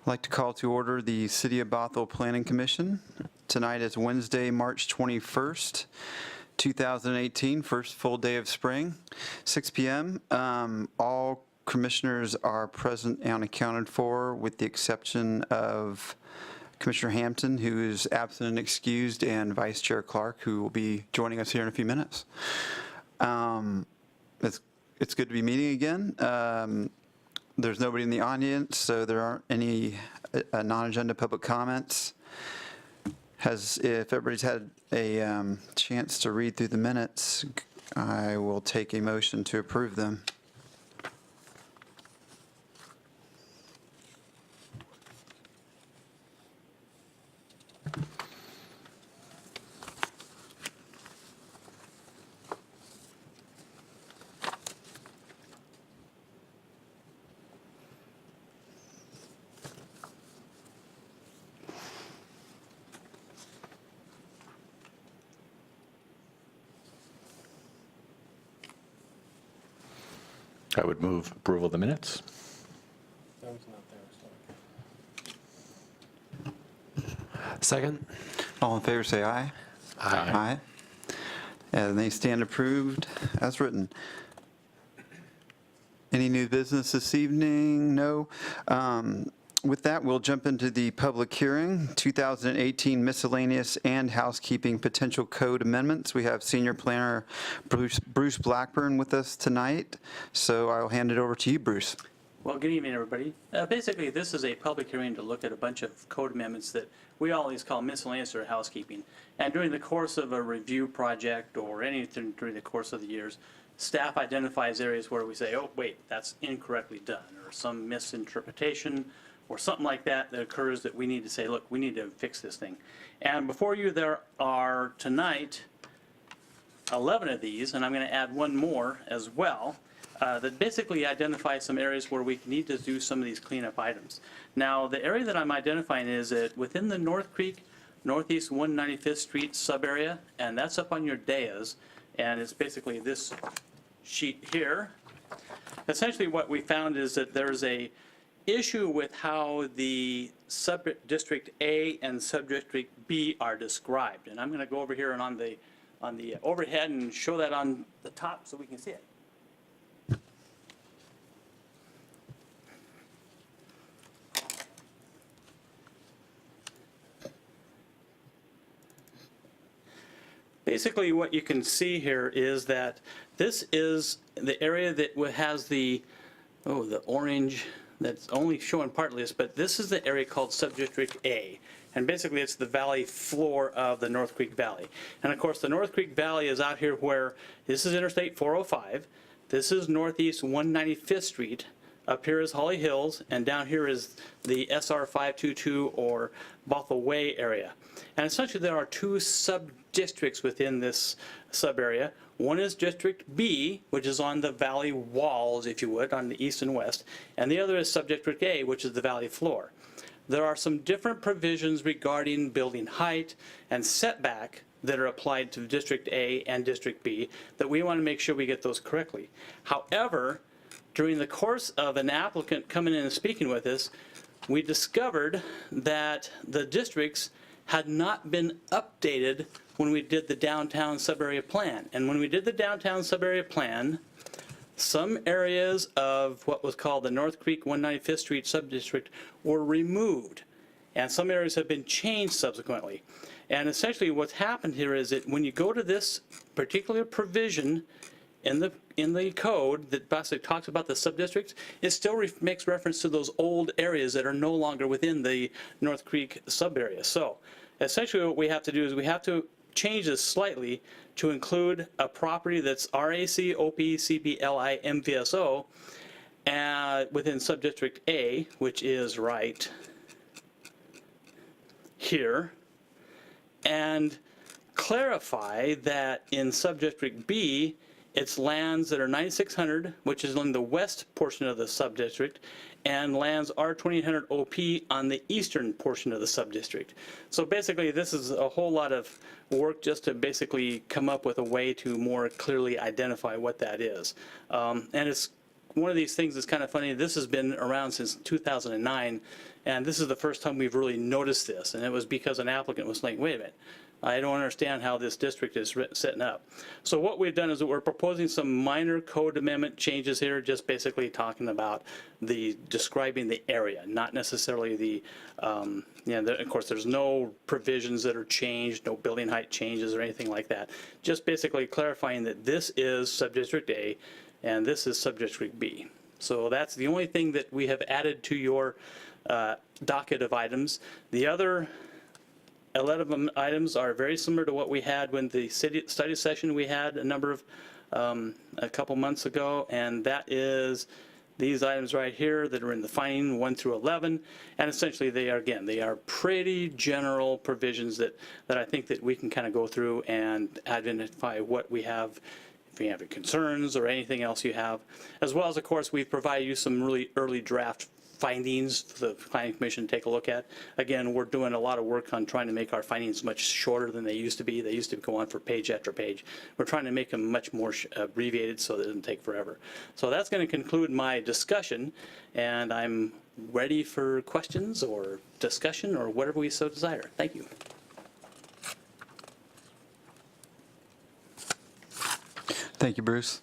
I'd like to call to order the City of Bothell Planning Commission. Tonight is Wednesday, March 21st, 2018, first full day of spring, 6 p.m. All commissioners are present and accounted for, with the exception of Commissioner Hampton, who is absent and excused, and Vice Chair Clark, who will be joining us here in a few minutes. It's good to be meeting again. There's nobody in the audience, so there aren't any non-agenda public comments. If everybody's had a chance to read through the minutes, I will take a motion to approve them. I would move approval of the minutes. That was not there. Second. All in favor, say aye. Aye. And they stand approved as written. Any new business this evening? No. With that, we'll jump into the public hearing, 2018 Miscellaneous and Housekeeping Potential Code Amendments. We have Senior Planner Bruce Blackburn with us tonight, so I'll hand it over to you, Bruce. Well, good evening, everybody. Basically, this is a public hearing to look at a bunch of code amendments that we always call miscellaneous or housekeeping. And during the course of a review project or anything during the course of the years, staff identifies areas where we say, oh, wait, that's incorrectly done, or some misinterpretation, or something like that that occurs that we need to say, look, we need to fix this thing. And before you, there are tonight 11 of these, and I'm going to add one more as well, that basically identifies some areas where we need to do some of these cleanup items. Now, the area that I'm identifying is that within the North Creek, Northeast 195th Street sub-area, and that's up on your dais, and it's basically this sheet here. Essentially what we found is that there's a issue with how the sub-district A and sub-district B are described. And I'm going to go over here and on the overhead and show that on the top so we can see it. Basically what you can see here is that this is the area that has the orange, that's only showing partly this, but this is the area called Subdistrict A. And basically it's the valley floor of the North Creek Valley. And of course the North Creek Valley is out here where this is Interstate 405, this is Northeast 195th Street, up here is Holly Hills, and down here is the SR 522 or Bothell Way area. And essentially there are two sub-districts within this sub-area. One is District B, which is on the valley walls, if you would, on the east and west, and the other is Subdistrict A, which is the valley floor. There are some different provisions regarding building height and setback that are applied to District A and District B that we want to make sure we get those correctly. However, during the course of an applicant coming in and speaking with us, we discovered that the districts had not been updated when we did the downtown sub-area plan. And when we did the downtown sub-area plan, some areas of what was called the North Creek 195th Street sub-district were removed. And some areas have been changed subsequently. And essentially what's happened here is that when you go to this particular provision in the code that basically talks about the sub-districts, it still makes reference to those old areas that are no longer within the North Creek sub-area. So essentially what we have to do is we have to change this slightly to include a property that's RAC, OP, CP, LI, MVSO within Subdistrict A, which is right here, and clarify that in Subdistrict B, it's lands that are 9600, which is on the west portion of the subdistrict, and lands R2800 OP on the eastern portion of the subdistrict. So basically this is a whole lot of work just to basically come up with a way to more clearly identify what that is. And it's one of these things that's kind of funny, this has been around since 2009, and this is the first time we've really noticed this, and it was because an applicant was like, wait a minute, I don't understand how this district is setting up. So what we've done is that we're proposing some minor code amendment changes here, just basically talking about describing the area, not necessarily the, of course, there's no provisions that are changed, no building height changes or anything like that. Just basically clarifying that this is subdistrict A and this is subdistrict B. So that's the only thing that we have added to your docket of items. The other 11 items are very similar to what we had when the study session we had a couple months ago, and that is these items right here that are in the finding 1 through 11, and essentially they are pretty general provisions that I think that we can kind of go through and identify what we have, if you have any concerns or anything else you have, as well as, of course, we've provided you some really early draft findings for the Planning Commission to take a look at. Again, we're doing a lot of work on trying to make our findings much shorter than they used to be. They used to go on for page after page. We're trying to make them much more abbreviated so that it doesn't take forever. So that's going to conclude my discussion, and I'm ready for questions or discussion or whatever we so desire. Thank you. Thank you, Bruce.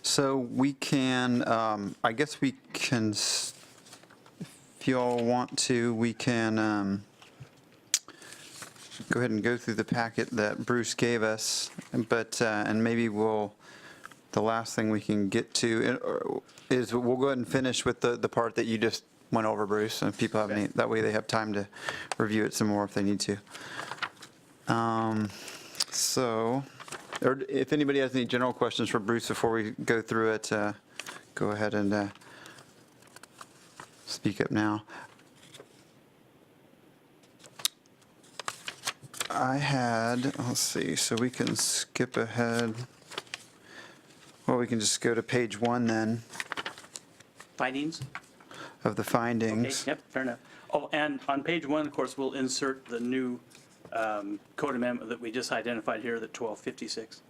So we can, I guess we can, if you all want to, we can go ahead and go through the packet that Bruce gave us, but, and maybe the last thing we can get to is we'll go ahead and finish with the part that you just went over, Bruce, and if people have any, that way they have time to review it some more if they need to. Or if anybody has any general questions for Bruce before we go through it, go ahead and speak up now. Let's see, so we can skip ahead. Well, we can just go to page 1 then. Findings? Of the findings. Okay, yep, fair enough. Oh, and on page 1, of course, we'll insert the new code amendment that we just identified here, the 1256.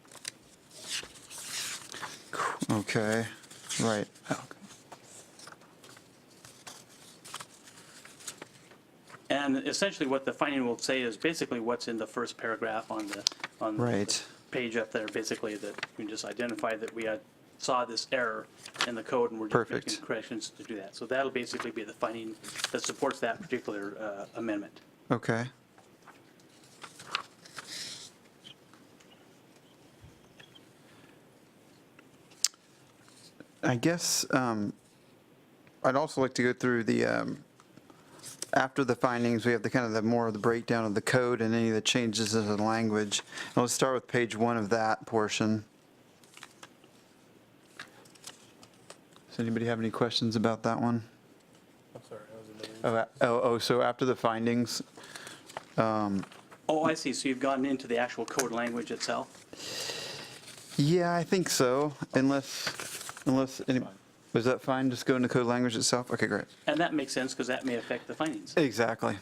Okay, right. And essentially what the finding will say is basically what's in the first paragraph on Right. the page up there, basically that we just identified that we saw this error in the code and we're just Perfect. making corrections to do that. So that'll basically be the finding that supports that particular amendment. Okay. I guess I'd also like to go through the, after the findings, we have the kind of the more of the breakdown of the code and any of the changes in the language. And let's start with page 1 of that portion. Does anybody have any questions about that one? I'm sorry, I was in the So after the findings, Oh, I see. So you've gotten into the actual code language itself? yeah, I think so, unless was that fine, just go into code language itself? Okay, great. And that makes sense because that may affect the findings. Exactly.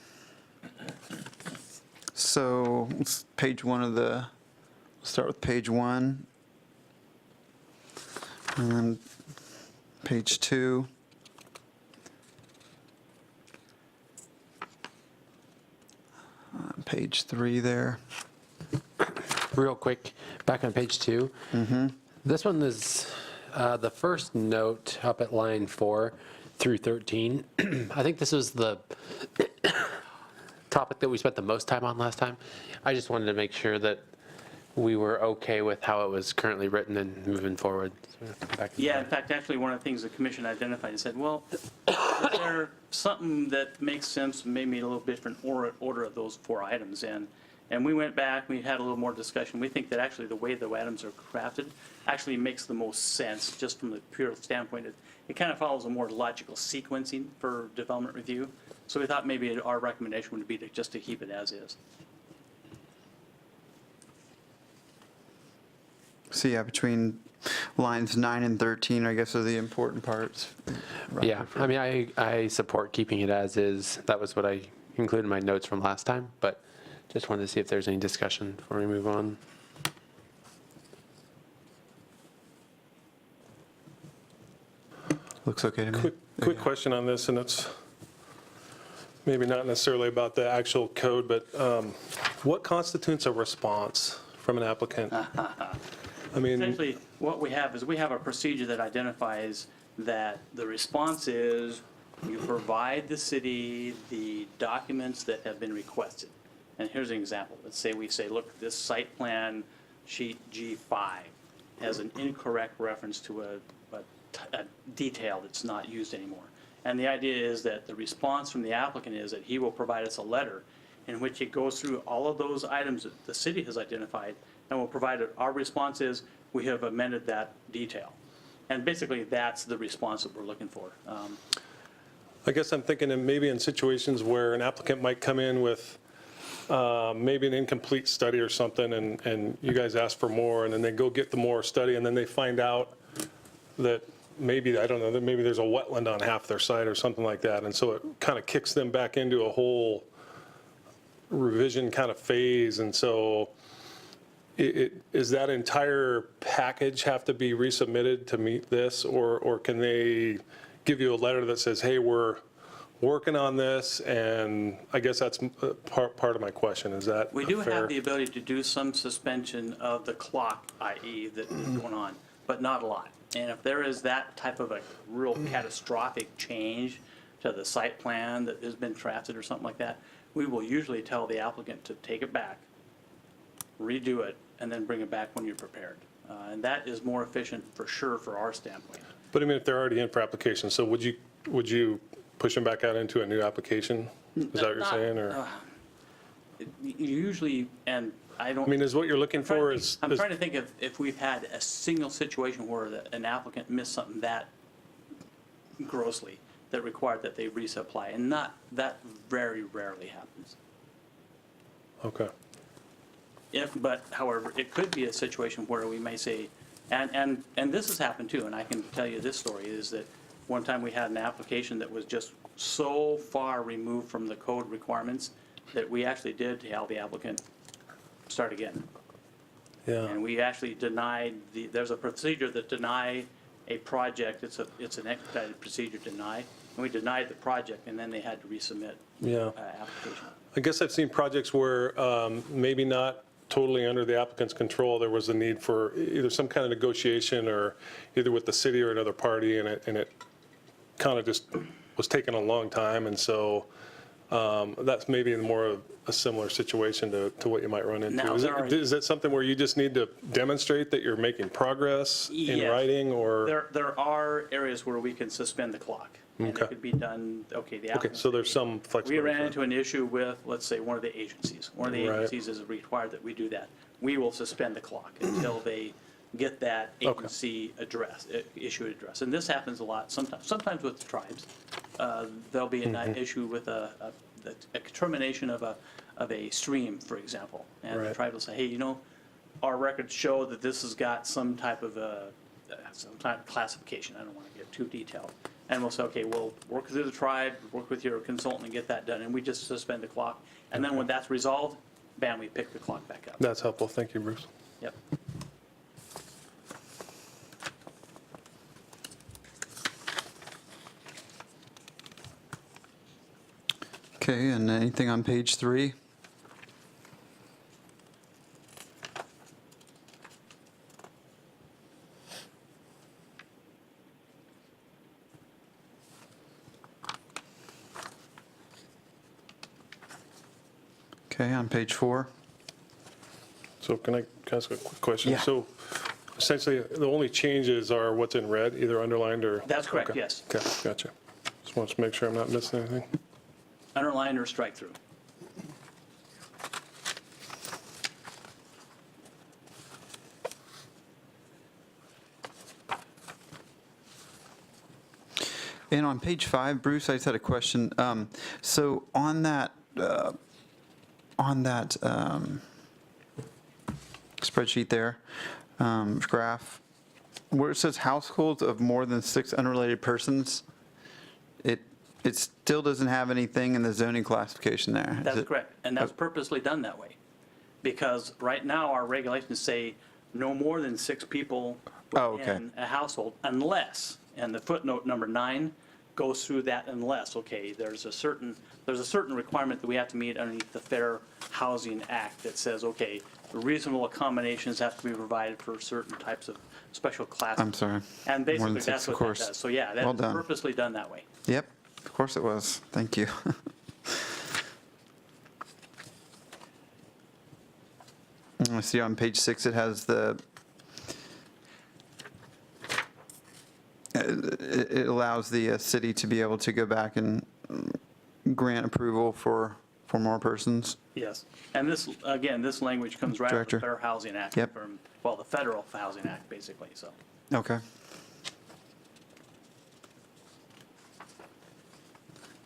So, page 1 of let's start with page 1. And then page 2. Page 3 there. Real quick, back on page 2. This one is the first note up at line 4 through 13. I think this was the topic that we spent the most time on last time. I just wanted to make sure that we were okay with how it was currently written and moving forward. Yeah, in fact, actually, one of the things the commission identified and said, well, is there something that makes sense, maybe a little different order of those 4 items? And we went back, we had a little more discussion. We think that actually the way the items are crafted actually makes the most sense, just from the pure standpoint. It kind of follows a more logical sequencing for development review. So we thought maybe our recommendation would be just to keep it as is. So yeah, between lines 9 and 13, I guess, are the important parts. Yeah, I mean, I support keeping it as is. That was what I included in my notes from last time, but just wanted to see if there's any discussion before we move on. Looks okay to me. Quick question on this, and it's maybe not necessarily about the actual code, but what constitutes a response from an applicant? I mean, Essentially, what we have is we have a procedure that identifies that the response is you provide the city the documents that have been requested. And here's an example. Let's say we say, look, this site plan sheet G5 has an incorrect reference to a detail that's not used anymore. And the idea is that the response from the applicant is that he will provide us a letter in which it goes through all of those items that the city has identified and will provide our response is we have amended that detail. And basically that's the response that we're looking for. I guess I'm thinking in maybe in situations where an applicant might come in with maybe an incomplete study or something, and you guys ask for more, and then they go get the more study, and then they find out that maybe, I don't know, that maybe there's a wetland on half their site or something like that, and so it kind of kicks them back into a whole revision kind of phase, and so is that entire package have to be resubmitted to meet this, or can they give you a letter that says, hey, we're working on this, and I guess that's part of my question, is that We do fair? have the ability to do some suspension of the clock, i.e. that is going on, but not a lot. And if there is that type of a real catastrophic change to the site plan that has been drafted or something like that, we will usually tell the applicant to take it back, redo it, and then bring it back when you're prepared. And that is more efficient for sure for our standpoint. But I mean, if they're already in for application, so would you push them back out into a new application? Is that what you're saying, or? Usually, and I don't. I mean, is what you're looking for is? I'm trying to think if we've had a single situation where an applicant missed something that grossly that required that they resupply, and that very rarely happens. Okay. But however, it could be a situation where we may say, and this has happened too, and I can tell you this story, is that one time we had an application that was just so far removed from the code requirements that we actually did tell the applicant, start again. Yeah. And we actually denied, there's a procedure that deny a project, it's an expedited procedure to deny, and we denied the project, and then they had to resubmit Yeah. application. I guess I've seen projects where maybe not totally under the applicant's control, there was a need for either some kind of negotiation or either with the city or another party, and it kind of just was taking a long time, and so that's maybe more of a similar situation to what you might run into. Now, Is that something where you just need to demonstrate that you're making progress in Yes. writing, or? There are areas where we can suspend the clock. And Okay. it could be done, the Okay, applicant. so there's some We flexibility. ran into an issue with, let's say, one of the agencies. One of the Right. agencies is required that we do that. We will suspend the clock until they get that Okay. agency issued address. And this happens a lot, sometimes with the tribes. There'll be an issue with a termination of a stream, for example. And the Right. tribe will say, hey, our records show that this has got some type of classification. I don't want to get too detailed. And we'll say, okay, we'll work through the tribe, work with your consultant and get that done. And we just suspend the clock. And then when that's resolved, bam, we pick the clock back up. That's helpful. Thank you, Bruce. Yep. Okay, and anything on page 3? Okay, on page 4? So can I ask a quick question? Yeah. So essentially, the only changes are what's in red, either underlined or? That's correct, Okay. yes. Okay, gotcha. Just want to make sure I'm not missing anything. Underline or strike through. And on page 5, Bruce, I just had a question. So on that spreadsheet there, graph, where it says households of more than 6 unrelated persons, it still doesn't have anything in the zoning classification there. Is That's it- correct. And that's purposely done that way. Because right now, our regulations say no more than 6 people Oh, okay. in a household unless And the footnote number 9 goes through that unless, okay, there's a certain requirement that we have to meet underneath the Fair Housing Act that says, okay, reasonable accommodations have to be provided for certain types of special classes. I'm sorry. And More basically, than that's six, what of that course. does. So yeah, Well that's done. purposely done that way. Yep, of course it was. Thank you. I see on page 6 it has it allows the city to be able to go back and grant approval for more persons. Yes. And this, again, this language comes right out of the Director. Fair Housing Act. Yep. From, well, the Federal Housing Act, basically, so. Okay.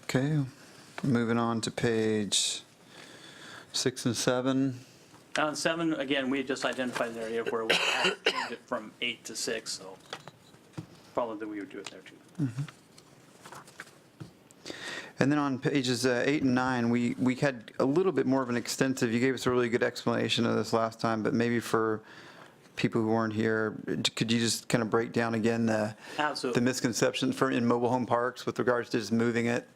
Okay, moving on to page 6 and 7. On 7, again, we just identified an area where we had to change it from 8 to 6, so probably that we would do it there too. And then on pages 8 and 9, we had a little bit more of an extensive, you gave us a really good explanation of this last time, but maybe for people who weren't here, could you just kind of break down again the Absolutely. misconceptions in mobile home parks with regards to just moving it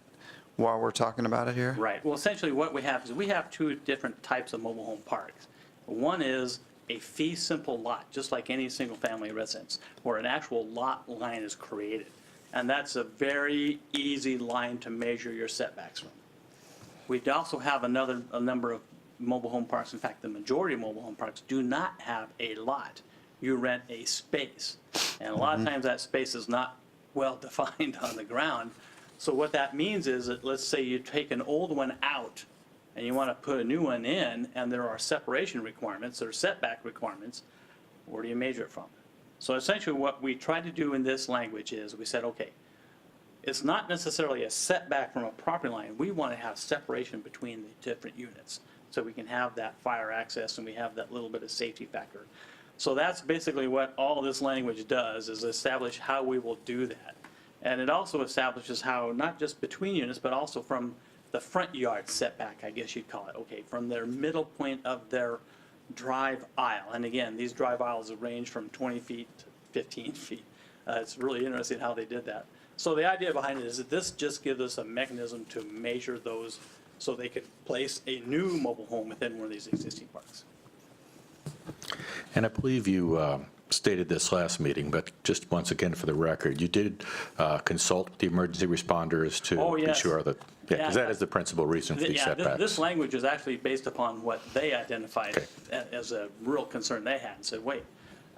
while we're talking about it here? Right. Well, essentially what we have is we have 2 different types of mobile home parks. One is a fee simple lot, just like any single family residence, where an actual lot line is created. And that's a very easy line to measure your setbacks from. We also have a number of mobile home parks. In fact, the majority of mobile home parks do not have a lot. You rent a space. And a lot of times that space is not well defined on the ground. So what that means is that, let's say you take an old one out and you want to put a new one in, and there are separation requirements, there are setback requirements, where do you measure it from? So essentially what we try to do in this language is we said, okay, it's not necessarily a setback from a property line. We want to have separation between the different units so we can have that fire access and we have that little bit of safety factor. So that's basically what all this language does, is establish how we will do that. And it also establishes how, not just between units, but also from the front yard setback, I guess you'd call it, okay, from their middle point of their drive aisle. And again, these drive aisles range from 20 feet to 15 feet. It's really interesting how they did that. So the idea behind it is that this just gives us a mechanism to measure those so they could place a new mobile home within one of these existing parks. And I believe you stated this last meeting, but just once again for the record, you did consult with the emergency responders to Oh, yes. ensure that, because Yeah. that is the principal reason for these Yeah, setbacks. this language is actually based upon what they identified Okay. as a real concern they had, and said, wait,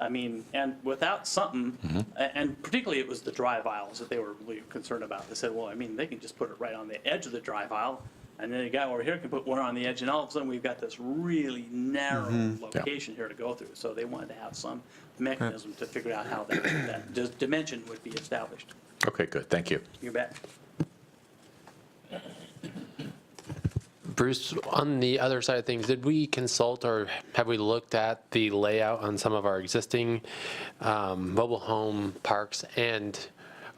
I mean, and without something, Mm-hmm. and particularly it was the drive aisles that they were really concerned about. They said, well, I mean, they can just put it right on the edge of the drive aisle, and then a guy over here can put one on the edge, and all of a sudden we've got this really narrow location here to go through. So they wanted to have some mechanism to figure out how that dimension would be established. Okay, good, thank you. You bet. Bruce, on the other side of things, did we consult or have we looked at the layout on some of our existing mobile home parks? And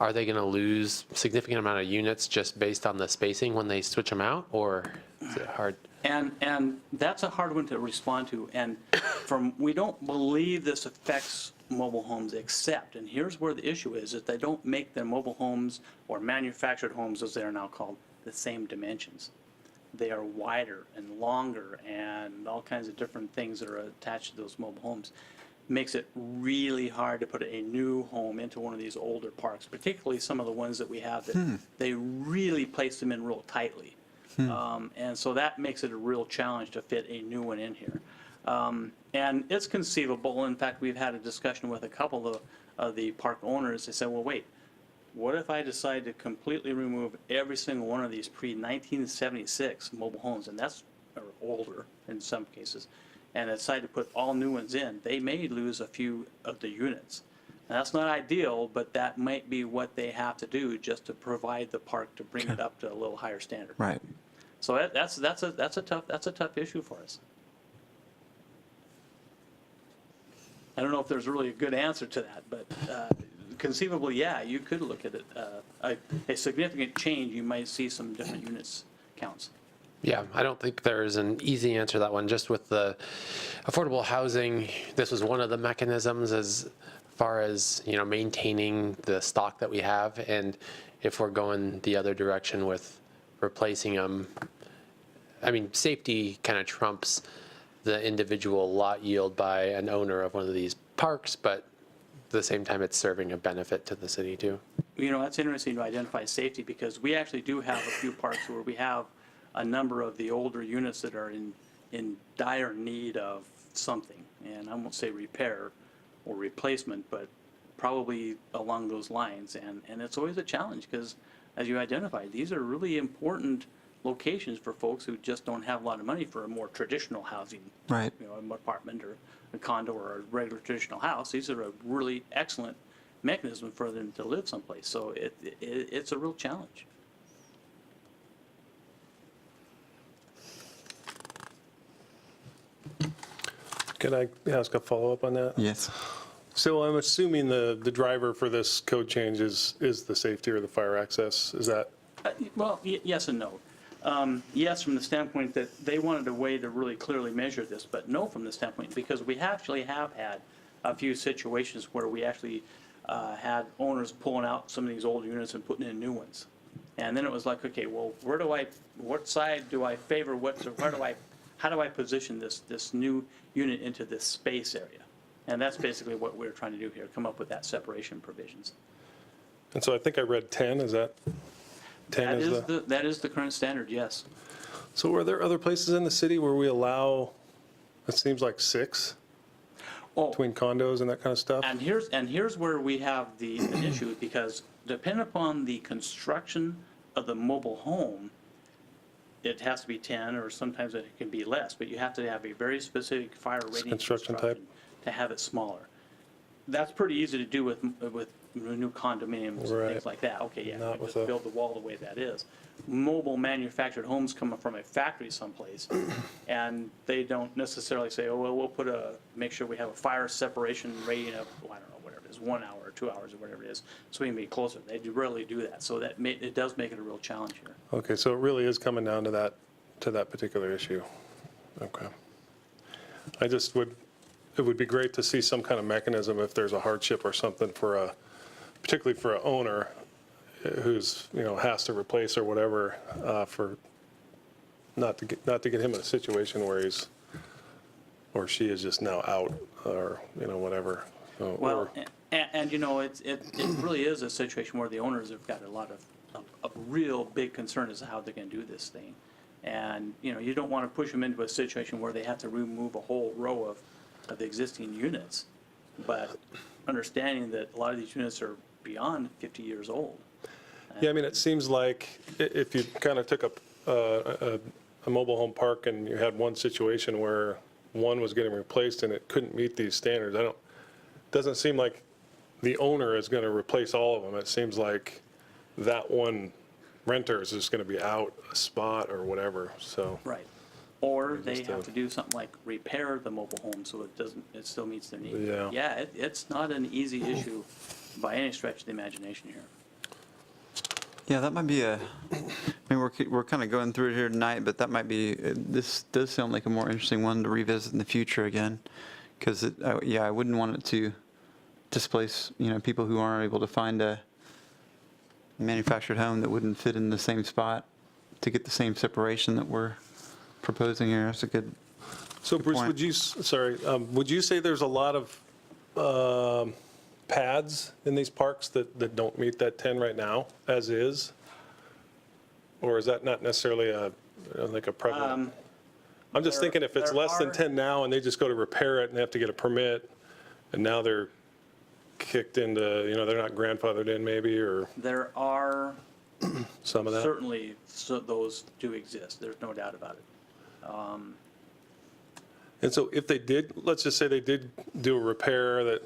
are they going to lose significant amount of units just based on the spacing when they switch them out, or is it hard? And that's a hard one to respond to. And we don't believe this affects mobile homes, except, and here's where the issue is, that they don't make their mobile homes, or manufactured homes as they are now called, the same dimensions. They are wider and longer and all kinds of different things that are attached to those mobile homes. Makes it really hard to put a new home into one of these older parks, particularly some of the ones that we have that they really place them in real tightly. And so that makes it a real challenge to fit a new one in here. And it's conceivable, in fact, we've had a discussion with a couple of the park owners. They said, well, wait, what if I decide to completely remove every single one of these pre-1976 mobile homes, and that's or older in some cases, and decide to put all new ones in? They may lose a few of the units. And that's not ideal, but that might be what they have to do just to provide the park to bring it up to a little higher standard. Right. So that's a tough issue for us. I don't know if there's really a good answer to that, but conceivably, yeah, you could look at it. A significant change, you might see some different units counts. Yeah, I don't think there's an easy answer to that one. Just with the affordable housing, this was one of the mechanisms as far as, maintaining the stock that we have, and if we're going the other direction with replacing them, I mean, safety kind of trumps the individual lot yield by an owner of one of these parks, but at the same time, it's serving a benefit to the city too. That's interesting to identify safety, because we actually do have a few parks where we have a number of the older units that are in dire need of something. And I won't say repair or replacement, but probably along those lines. And it's always a challenge, because as you identified, these are really important locations for folks who just don't have a lot of money for a more traditional housing. Right. An apartment or a condo or a regular traditional house. These are a really excellent mechanism for them to live someplace. So it's a real challenge. Can I ask a follow-up on that? Yes. So I'm assuming the driver for this code change is the safety or the fire access, is that? Well, yes and no. Yes, from the standpoint that they wanted a way to really clearly measure this, but no from the standpoint, because we actually have had a few situations where we actually had owners pulling out some of these old units and putting in new ones. And then it was like, okay, well, what side do I favor? How do I position this new unit into this space area? And that's basically what we're trying to do here, come up with that separation provisions. And so I think I read 10, is that? 10 That is the current standard, yes. So are there other places in the city where we allow, it seems like 6 between condos and that kind of stuff? And here's where we have an issue, because depending upon the construction of the mobile home, it has to be 10, or sometimes it can be less, but you have to have a very specific fire rating Construction type? to have it smaller. That's pretty easy to do with new condominiums and Right. things like that. Okay, yeah, Not you with just a- build the wall the way that is. Mobile manufactured homes come from a factory someplace, and they don't necessarily say, oh, well, we'll make sure we have a fire separation rating of, I don't know, whatever it is, 1 hour or 2 hours or whatever it is, so we can be closer. They rarely do that, so it does make it a real challenge here. Okay, so it really is coming down to that particular issue. Okay. It would be great to see some kind of mechanism if there's a hardship or something particularly for an owner who's, has to replace or whatever, for not to get him in a situation where he's, or she is just now out, or, whatever. So, Well, and it really is a situation where the owners have got a lot of real big concern as to how they're going to do this thing. And, you don't want to push them into a situation where they have to remove a whole row of the existing units. But understanding that a lot of these units are beyond 50 years old. Yeah, I mean, it seems like if you kind of took a mobile home park and you had one situation where one was getting replaced and it couldn't meet these standards, doesn't seem like the owner is going to replace all of them. It seems like that one renter is just going to be out a spot or whatever, so. Right. Or they have to do something like repair the mobile home so it still meets their needs. Yeah. Yeah, it's not an easy issue by any stretch of the imagination here. Yeah, that might be I mean, we're kind of going through it here tonight, but that might be, this does sound like a more interesting one to revisit in the future again. Because, I wouldn't want it to displace, people who aren't able to find a manufactured home that wouldn't fit in the same spot to get the same separation that we're proposing here. That's a good. So Bruce, point. would you say there's a lot of pads in these parks that don't meet that 10 right now, as is? Or is that not necessarily a prevalent? I'm just thinking if it's there less than are- 10 now and they just go to repair it and they have to get a permit, and now they're kicked into, they're not grandfathered in maybe, or There are some of that? certainly, those do exist. There's no doubt about it. And so if they did, let's just say they did do a repair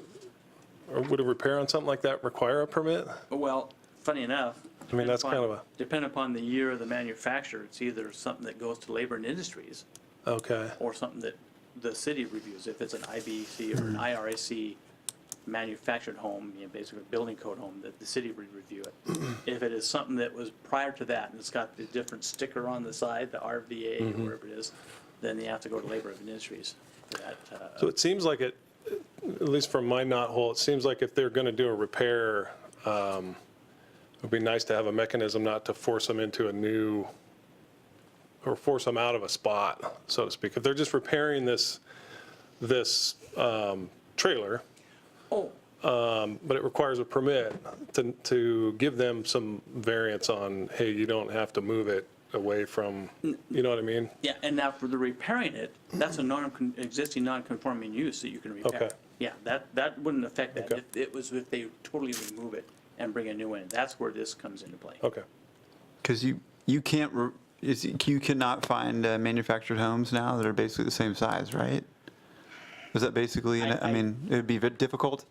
or would a repair on something like that require a permit? Well, funny enough. I mean, that's kind of Depending upon the year of the manufacturer, it's either something that goes to Labor and Industries okay. or something that the city reviews. If it's an IBC or an IRAC manufactured home, basically a building code home, that the city would review it. If it is something that was prior to that and it's got the different sticker on the side, the RVA or whatever it is, then you have to go to Labor and Industries for that. So it seems like at least from my knothole, it seems like if they're going to do a repair, it would be nice to have a mechanism not to force them into a new, or force them out of a spot, so to speak. If they're just repairing this trailer, Oh, but it requires a permit to give them some variance on, hey, you don't have to move it away from, you know what I mean? yeah, and now for the repairing it, that's a existing non-conforming use that you can repair. Okay. Yeah, that wouldn't affect that. Okay. If they totally remove it and bring a new one in, that's where this comes into play. Okay. Because you can't, you cannot find manufactured homes now that are basically the same size, right? Is that basically, I mean, it would be difficult?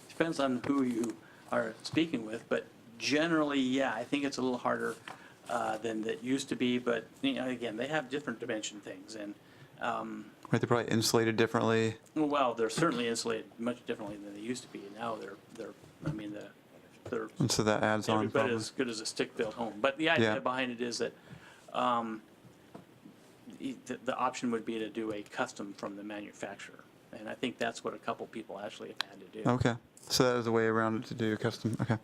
Depends on who you are speaking with, but generally, yeah, I think it's a little harder than it used to be, but, you know, again, they have different dimension things, and, Right, they're probably insulated differently. well, they're certainly insulated much differently than they used to be, and now they're And so that adds on every bit probably. as good as a stick-built home. But the idea Yeah. behind it is that the option would be to do a custom from the manufacturer, and I think that's what a couple people actually have had to do. Okay, so that is a way around it to do custom, okay.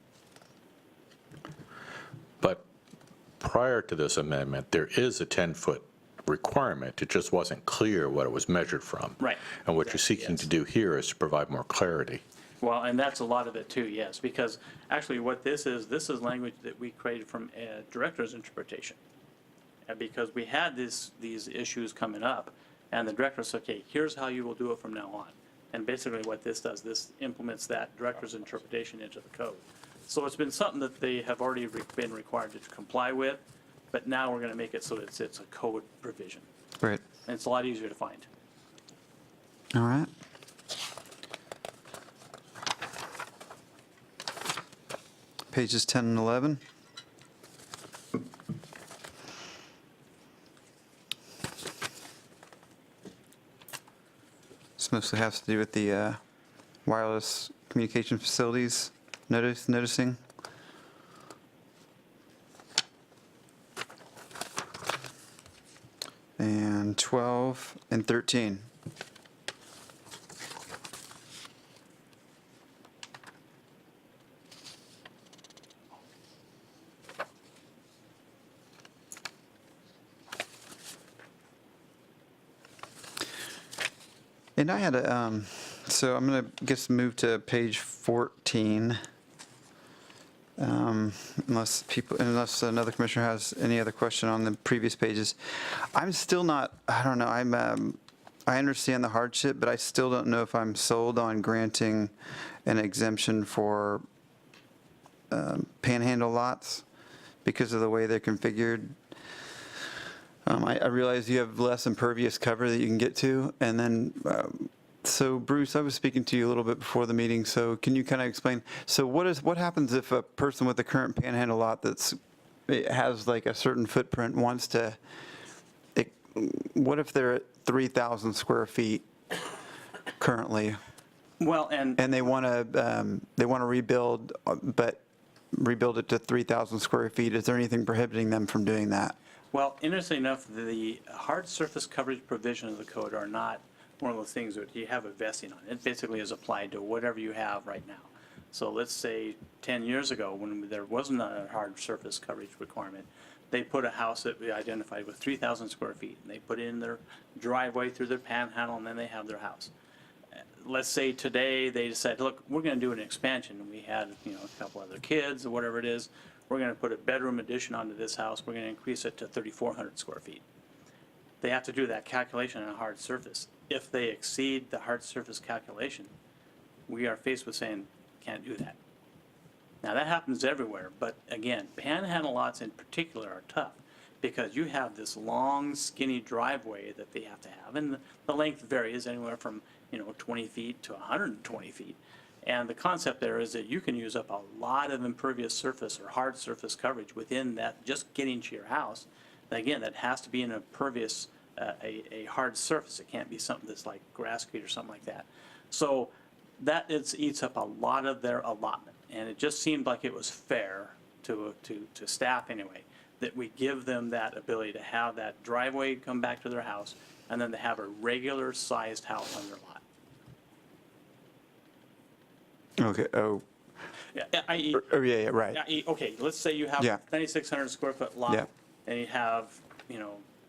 But prior to this amendment, there is a 10-foot requirement. It just wasn't clear what it was measured from. Right. And what you're Exactly, seeking yes. to do here is to provide more clarity. Well, and that's a lot of it too, yes, because actually what this is language that we created from a director's interpretation. And because we had these issues coming up, and the director said, okay, here's how you will do it from now on. And basically what this does, this implements that director's interpretation into the code. So it's been something that they have already been required to comply with, but now we're going to make it so that it's a code provision. Great, And it's a lot easier to find. all right. Pages 10 and 11. This mostly has to do with the wireless communication facilities noticing. And 12 and 13. And I had a, so I'm going to guess move to page 14. Unless another commissioner has any other question on the previous pages. I'm still not, I don't know, I understand the hardship, but I still don't know if I'm sold on granting an exemption for panhandle lots because of the way they're configured. I realize you have less impervious cover that you can get to, and then, so Bruce, I was speaking to you a little bit before the meeting, so can you kind of explain, so what happens if a person with a current panhandle lot it has like a certain footprint wants to, what if they're at 3,000 square feet currently, Well, and and they want to rebuild, but rebuild it to 3,000 square feet, is there anything prohibiting them from doing that? well, interestingly enough, the hard surface coverage provision of the code are not one of those things that you have a vesting on. It basically is applied to whatever you have right now. So let's say 10 years ago, when there wasn't a hard surface coverage requirement, they put a house that we identified with 3,000 square feet, and they put in their driveway through their panhandle, and then they have their house. Let's say today they decide, look, we're going to do an expansion, and we had, a couple other kids or whatever it is. We're going to put a bedroom addition onto this house. We're going to increase it to 3,400 square feet. They have to do that calculation on a hard surface. If they exceed the hard surface calculation, we are faced with saying, can't do that. Now, that happens everywhere, but again, panhandle lots in particular are tough because you have this long, skinny driveway that they have to have, and the length varies anywhere from 20 feet to 120 feet. And the concept there is that you can use up a lot of impervious surface or hard surface coverage within that, just getting to your house. And again, that has to be an impervious, a hard surface. It can't be something that's like grasscrete or something like that. So that eats up a lot of their allotment. And it just seemed like it was fair to staff anyway, that we give them that ability to have that driveway come back to their house and then they have a regular-sized house on their lot. Okay, oh, Yeah, i.e., yeah, right. okay, let's say you have Yeah. 9,600 square foot Yeah. lot, and you have,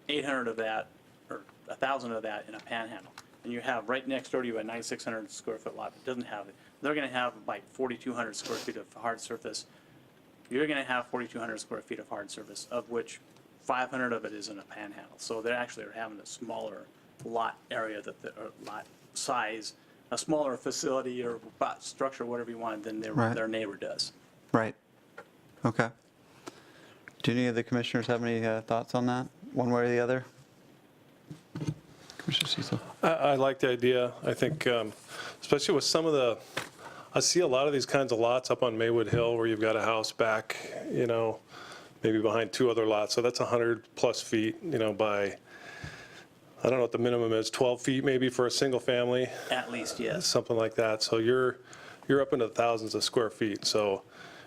800 of that, or 1,000 of that in a panhandle, and you have right next door to you a 9,600 square foot lot that doesn't have it, they're gonna have like 4,200 square feet of hard surface. You're gonna have 4,200 square feet of hard surface, of which 500 of it is in a panhandle. So they actually are having a smaller lot area, or lot size, a smaller facility or structure, whatever you want, than Right. their neighbor does. Right. Okay. Do any of the commissioners have any thoughts on that, one way or the other? Commissioner Cecil? I like the idea. I think, especially with some of I see a lot of these kinds of lots up on Maywood Hill where you've got a house back, maybe behind two other lots. So that's 100+ feet, by, I don't know what the minimum is, 12 feet maybe for a single family, At least, yes. something like that. So you're up into thousands of square feet. So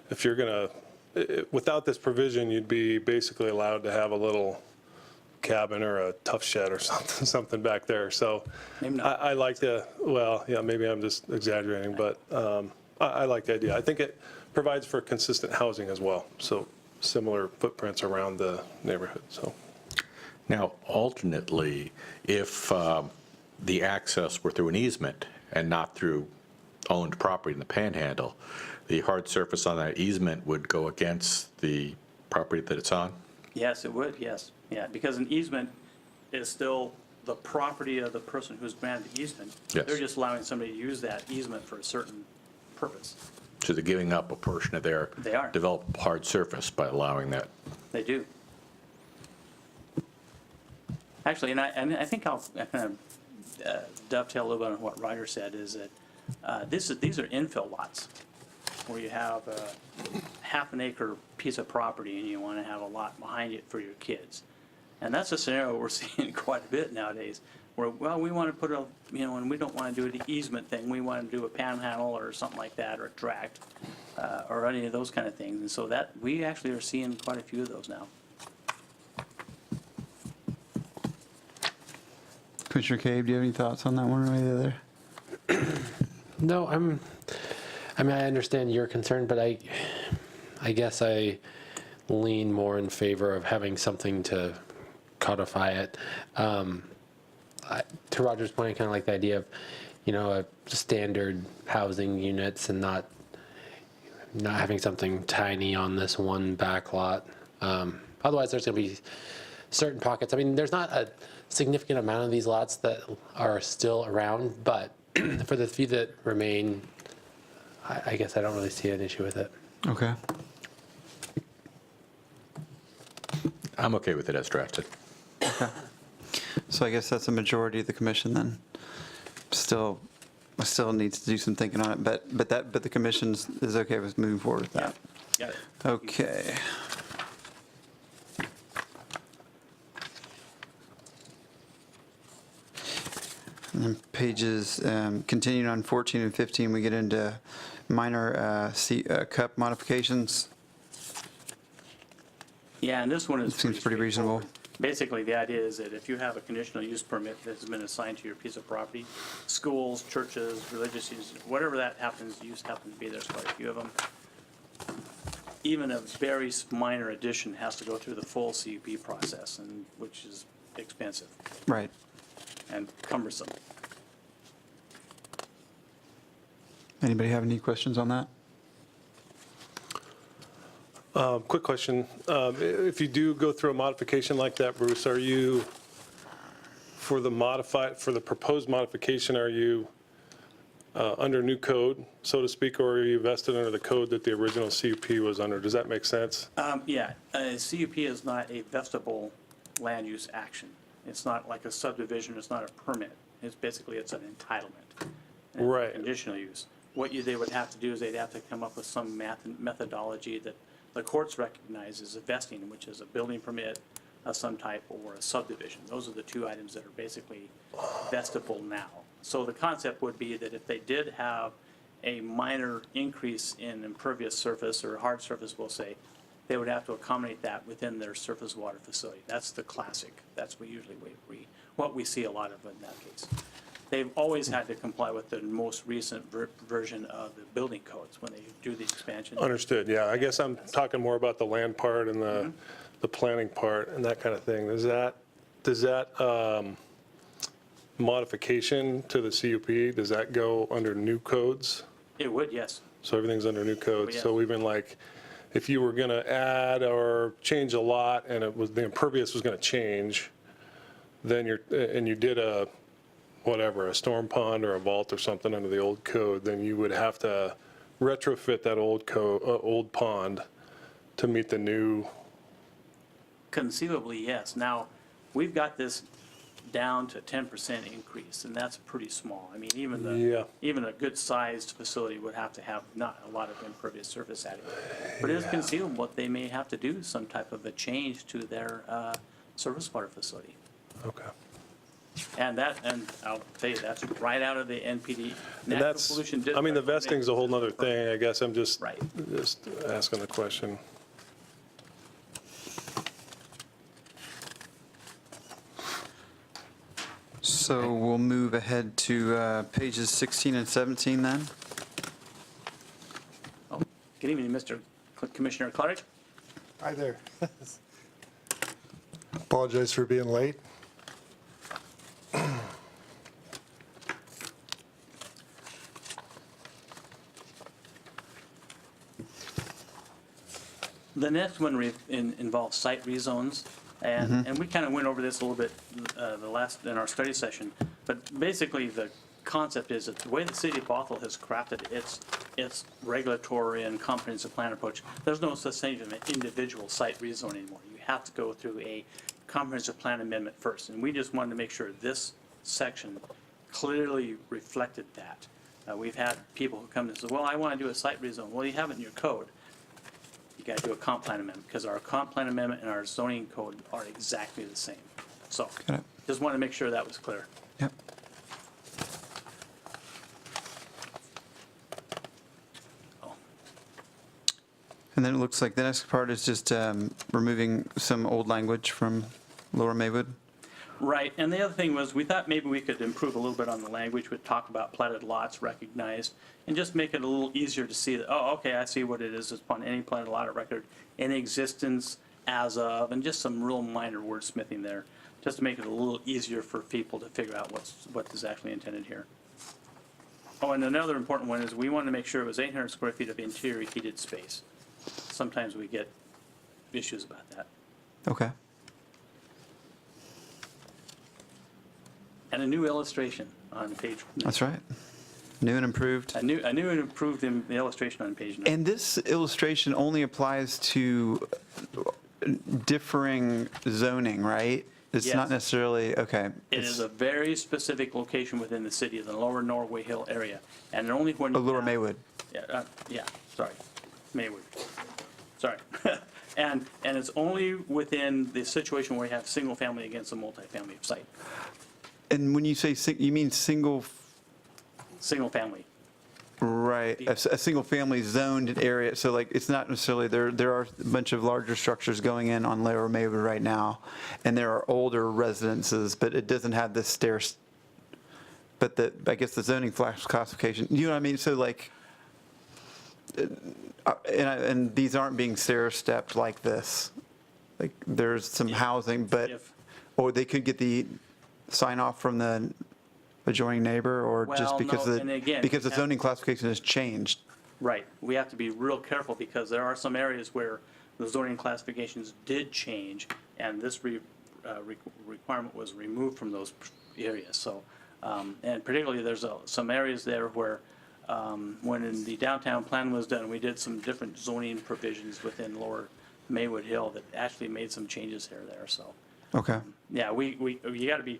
if you're going to, without this provision, you'd be basically allowed to have a little cabin or a tough shed or something back there. So Maybe not. I like well, yeah, maybe I'm just exaggerating, but I like the idea. I think it provides for consistent housing as well. So similar footprints around the neighborhood, so. Now, alternately, if the access were through an easement and not through owned property in the panhandle, the hard surface on that easement would go against the property that it's on? Yes, it would, yes. Yeah, because an easement is still the property of the person who's granted the easement. Yes. They're just allowing somebody to use that easement for a certain purpose. So they're giving up a portion of their They are. developed hard surface by allowing that. They do. Actually, and I think I'll kind of dovetail a little bit on what Ryder said, is that these are infill lots, where you have a half an acre piece of property and you want to have a lot behind it for your kids. And that's a scenario we're seeing quite a bit nowadays, where, well, we want to put and we don't want to do the easement thing, we want to do a panhandle or something like that, or a tract, or any of those kind of things. And so that, we actually are seeing quite a few of those now. Commissioner Cave, do you have any thoughts on that one or the other? No, I understand your concern, but I guess I lean more in favor of having something to codify it. To Roger's point, I kind of like the idea of, a standard housing units and not having something tiny on this one back lot. Otherwise, there's going to be certain pockets. I mean, there's not a significant amount of these lots that are still around, but for the few that remain, I guess I don't really see an issue with it. Okay. I'm okay with it as drafted. So I guess that's a majority of the commission then. I still need to do some thinking on it, but the commission is okay with moving forward with that. Got it. Okay. And then pages, continuing on 14 and 15, we get into minor cup modifications. Yeah, and this one is. Seems pretty reasonable. straightforward. Basically, the idea is that if you have a conditional use permit that has been assigned to your piece of property, schools, churches, religious uses, whatever that happens to be, there's quite a few of them. Even a very minor addition has to go through the full CUP process, and which is expensive Right. and cumbersome. Anybody have any questions on that? Quick question. If you do go through a modification like that, Bruce, are you, for the proposed modification, are you under new code, so to speak, or are you vested under the code that the original CUP was under? Does that make sense? Yeah, a CUP is not a vestibule land use action. It's not like a subdivision, it's not a permit. It's an entitlement. and Right. Conditional use. What they would have to do is they'd have to come up with some methodology that the courts recognize as a vesting, which is a building permit of some type or a subdivision. Those are the two items that are basically vestibule now. So the concept would be that if they did have a minor increase in impervious surface or hard surface, we'll say, they would have to accommodate that within their surface water facility. That's the classic. That's what usually what we see a lot of in that case. They've always had to comply with the most recent version of the building codes when they do the expansion. Understood, yeah. I guess I'm talking more about the land part and the planning part and that kind of thing. Does that modification to the CUP, does that go under new codes? It would, yes. So everything's under new codes. Yeah. So even like, if you were going to add or change a lot and it was, the impervious was going to change, then you did a storm pond or a vault or something under the old code, then you would have to retrofit that old pond to meet the new. Conceivably, yes. Now, we've got this down to 10% increase, and that's pretty small. I mean, even a good-sized facility would have to have not a lot of impervious surface added. But it is conceivable that they may have to do some type of a change to their surface water facility. Okay. And I'll tell you, that's right out of the NPD. And that's, I mean, the vesting's a whole nother thing. I guess I'm just Right. asking the question. So we'll move ahead to pages 16 and 17 then. Oh, good evening, Mr. Commissioner Clark. Hi there. Apologize for being late. The next one involves site rezones, and we kind of went over this a little bit in our study session. But basically, the concept is that the way the city of Bothell has crafted its regulatory and comprehensive plan approach, there's no such thing as an individual site rezone anymore. You have to go through a comprehensive plan amendment first, and we just wanted to make sure this section clearly reflected that. We've had people who come and say, well, I want to do a site rezone. Well, you have it in your code. You got to do a comp plan amendment, because our comp plan amendment and our zoning code are exactly the same. So, Got it. just wanted to make sure that was clear. Yep. Oh, And then it looks like the next part is just removing some old language from Lower Maywood. right, and the other thing was, we thought maybe we could improve a little bit on the language, we'd talk about platted lots recognized, and just make it a little easier to see that, oh, okay, I see what it is upon any platted lot record in existence as of, and just some real minor wordsmithing there, just to make it a little easier for people to figure out what is actually intended here. Oh, and another important one is we wanted to make sure it was 800 square feet of interior heated space. Sometimes we get issues about that. Okay. And a new illustration on page. That's right. New and improved. A new and improved the illustration on page 9. And this illustration only applies to differing zoning, right? It's not Yes. necessarily, okay. It is a very specific location within the city of the Lower Norway Hill area, and only when. Lower Maywood. Yeah, sorry, Maywood, sorry. And it's only within the situation where you have single family against a multifamily site, And when you say, you mean single, single family. right, a single-family zoned area, so like, it's not necessarily, there are a bunch of larger structures going in on Lower Maywood right now, and there are older residences, but it doesn't have the stairs, but I guess the zoning classification, you know what I mean? So like, and these aren't being stair-stepped like this. Like, there's some housing, but, or they could get the sign-off from the adjoining neighbor, or just Well, because no, and again, because the you have- zoning classification has changed. Right, we have to be real careful, because there are some areas where the zoning classifications did change, and this requirement was removed from those areas, so, and particularly, there's some areas there where, when the downtown plan was done, we did some different zoning provisions within Lower Maywood Hill that actually made some changes here there, so. Okay. Yeah, you gotta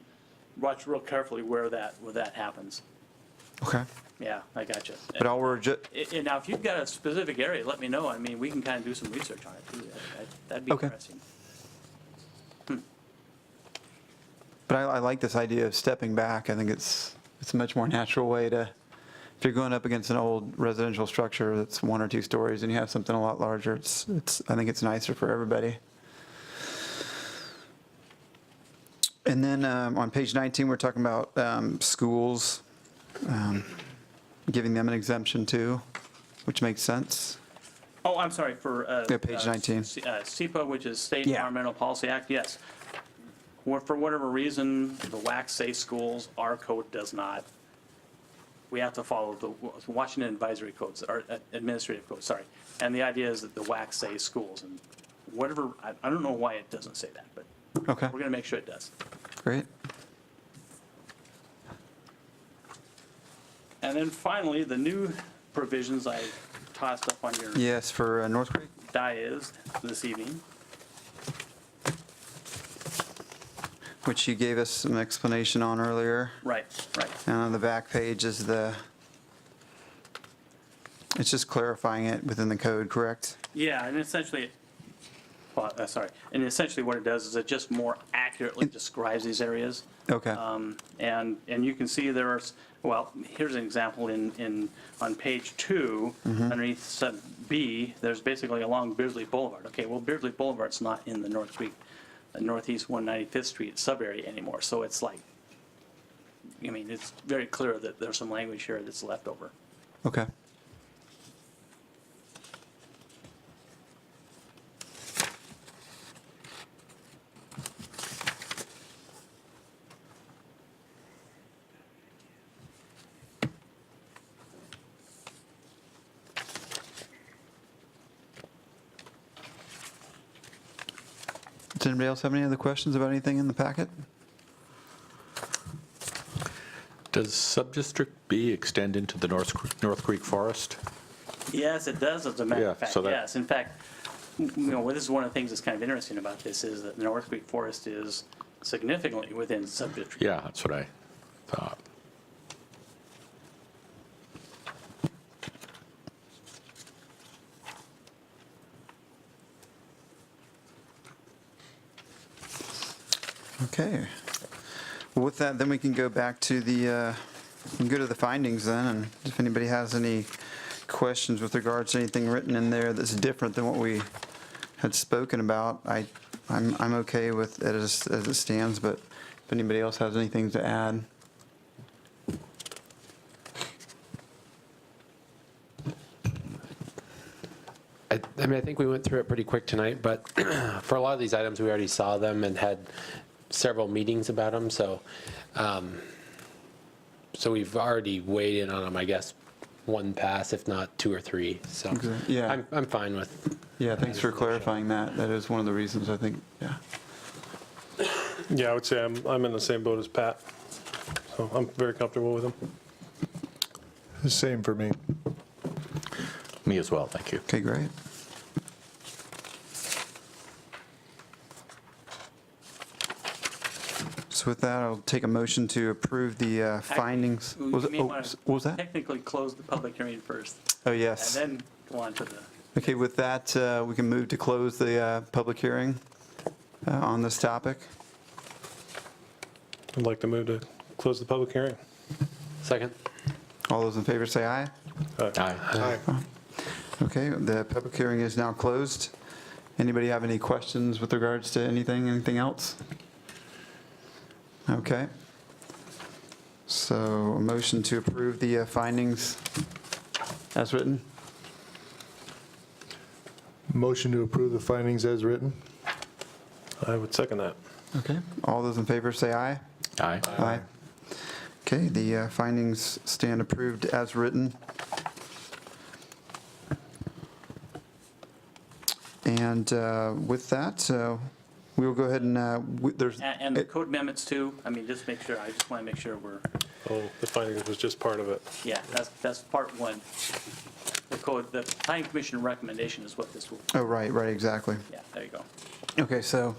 watch real carefully where that happens. Okay. Yeah, I got you. But all we're just, And now, if you've got a specific area, let me know. I mean, we can kind of do some research on it too. That'd be Okay. interesting. but I like this idea of stepping back. I think it's a much more natural way to, if you're going up against an old residential structure that's 1 or 2 stories and you have something a lot larger, I think it's nicer for everybody. And then on page 19, we're talking about schools, giving them an exemption too, which makes sense. Oh, I'm sorry, for. Yeah, page 19. SEPA, which is State Yeah. Environmental Policy Act, yes. For whatever reason, the WAC say schools, our code does not. We have to follow the Washington Advisory Codes, or Administrative Codes, sorry. And the idea is that the WAC say schools, and whatever, I don't know why it doesn't say that, but Okay, we're going to make sure it does. great. And then finally, the new provisions I tossed up on your Yes, for North Creek? dais this evening. Which you gave us some explanation on earlier. Right, right. And on the back page is it's just clarifying it within the code, correct? Yeah, and essentially, well, sorry, and essentially what it does is it just more accurately describes these areas. Okay, And you can see there's, well, here's an example on page 2, underneath sub B, there's basically along Beardsley Boulevard. Okay, well, Beardsley Boulevard's not in the North Creek, Northeast 195th Street sub-area anymore, so it's like, I mean, it's very clear that there's some language here that's left over. okay. Does anybody else have any other questions about anything in the packet? Does Subdistrict B extend into the North Creek Forest? Yes, it does, as a matter Yeah, of fact, so that- yes. In fact, this is one of the things that's kind of interesting about this is that the North Creek Forest is significantly within sub-district. Yeah, that's what I thought. Okay. Well, with that, then we can go back to we can go to the findings then, and if anybody has any questions with regards to anything written in there that's different than what we had spoken about, I'm okay with it as it stands, but if anybody else has anything to add. I mean, I think we went through it pretty quick tonight, but for a lot of these items, we already saw them and had several meetings about them, so we've already weighed in on them, I guess, one pass, if not two or three, so Yeah. I'm fine with. Yeah, thanks for clarifying that. That is one of the reasons I think, yeah. Yeah, I would say I'm in the same boat as Pat, so I'm very comfortable with him. The same for me. Me as well, thank you. Okay, great. So with that, I'll take a motion to approve the findings. You Was it- may oh, wanna what was that? Technically close the public hearing first, Oh, and yes. then go on to the, Okay, with that, we can move to close the public hearing on this topic. I'd like to move to close the public hearing. Second? All those in favor say aye. Aye. Aye. Okay, the public hearing is now closed. Anybody have any questions with regards to anything else? Okay. So a motion to approve the findings as written. Motion to approve the findings as written. I would second that. Okay, all those in favor say aye. Aye. Aye. Okay, the findings stand approved as written. And with that, we will go ahead and, there's, and the code amendments too, I mean, just make sure, I just want to make sure we're, Oh, the findings was just part of it. yeah, that's part one. The code, the planning commission recommendation is what this will, oh, right, exactly. yeah, there you go. Okay, so,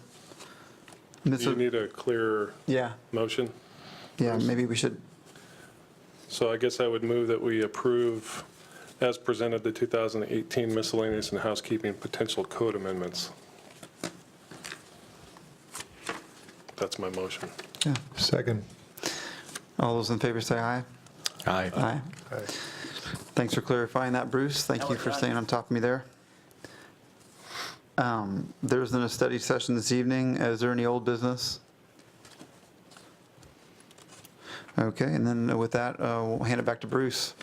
Do you need a clearer yeah, motion? maybe we should, So I guess I would move that we approve as presented the 2018 miscellaneous and housekeeping potential code amendments. That's my motion. yeah. Second. All those in favor say aye. Aye. Aye. Aye. Thanks for clarifying that, Bruce. Thank That you was for done. staying on top of me there. There's been a study session this evening. Is there any old business? Okay, and then with that, we'll hand it back to Bruce.